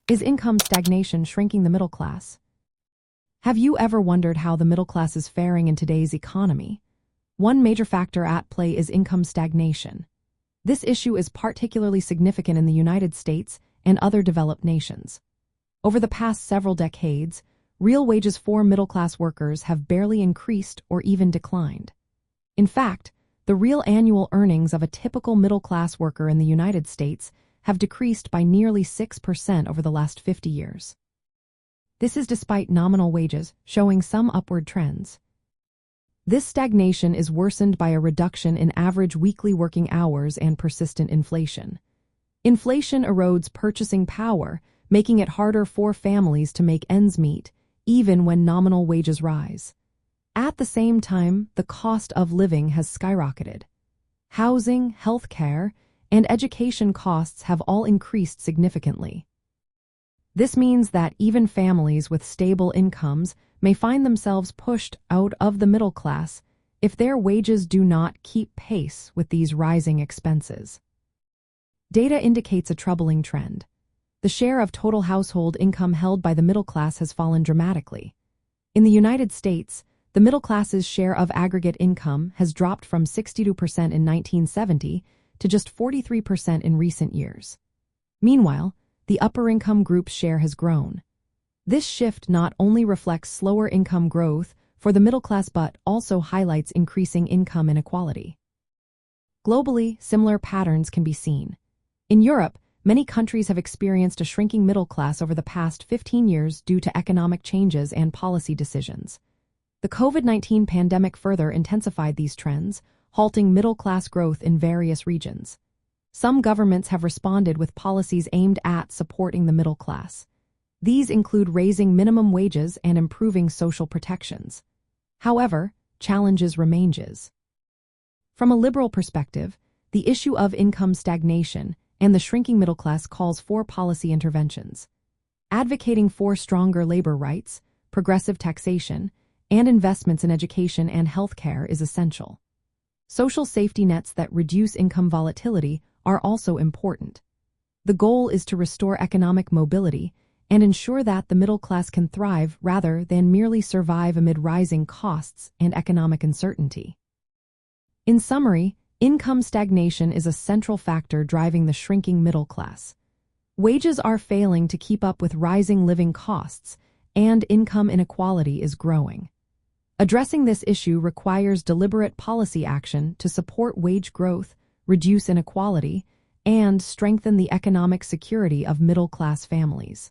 Is income stagnation shrinking the middle class? Have you ever wondered how the middle class is faring in today's economy? One major factor at play is income stagnation. This issue is particularly significant in the United States and other developed nations. Over the past several decades, real wages for middle-class workers have barely increased or even declined. In fact, the real annual earnings of a typical middle-class worker in the United States have decreased by nearly 6% over the last 50 years. This is despite nominal wages showing some upward trends. This stagnation is worsened by a reduction in average weekly working hours and persistent inflation. Inflation erodes purchasing power, making it harder for families to make ends meet, even when nominal wages rise. At the same time, the cost of living has skyrocketed. Housing, healthcare, and education costs have all increased significantly. This means that even families with stable incomes may find themselves pushed out of the middle class if their wages do not keep pace with these rising expenses. Data indicates a troubling trend. The share of total household income held by the middle class has fallen dramatically. In the United States, the middle class's share of aggregate income has dropped from 62% in 1970 to just 43% in recent years. Meanwhile, the upper-income group's share has grown. This shift not only reflects slower income growth for the middle class but also highlights increasing income inequality. Globally, similar patterns can be seen. In Europe, many countries have experienced a shrinking middle class over the past 15 years due to economic changes and policy decisions. The COVID-19 pandemic further intensified these trends, halting middle-class growth in various regions. Some governments have responded with policies aimed at supporting the middle class. These include raising minimum wages and improving social protections. However, challenges remain. From a liberal perspective, the issue of income stagnation and the shrinking middle class calls for policy interventions. Advocating for stronger labor rights, progressive taxation, and investments in education and healthcare is essential. Social safety nets that reduce income volatility are also important. The goal is to restore economic mobility and ensure that the middle class can thrive rather than merely survive amid rising costs and economic uncertainty. In summary, income stagnation is a central factor driving the shrinking middle class. Wages are failing to keep up with rising living costs, and income inequality is growing. Addressing this issue requires deliberate policy action to support wage growth, reduce inequality, and strengthen the economic security of middle-class families.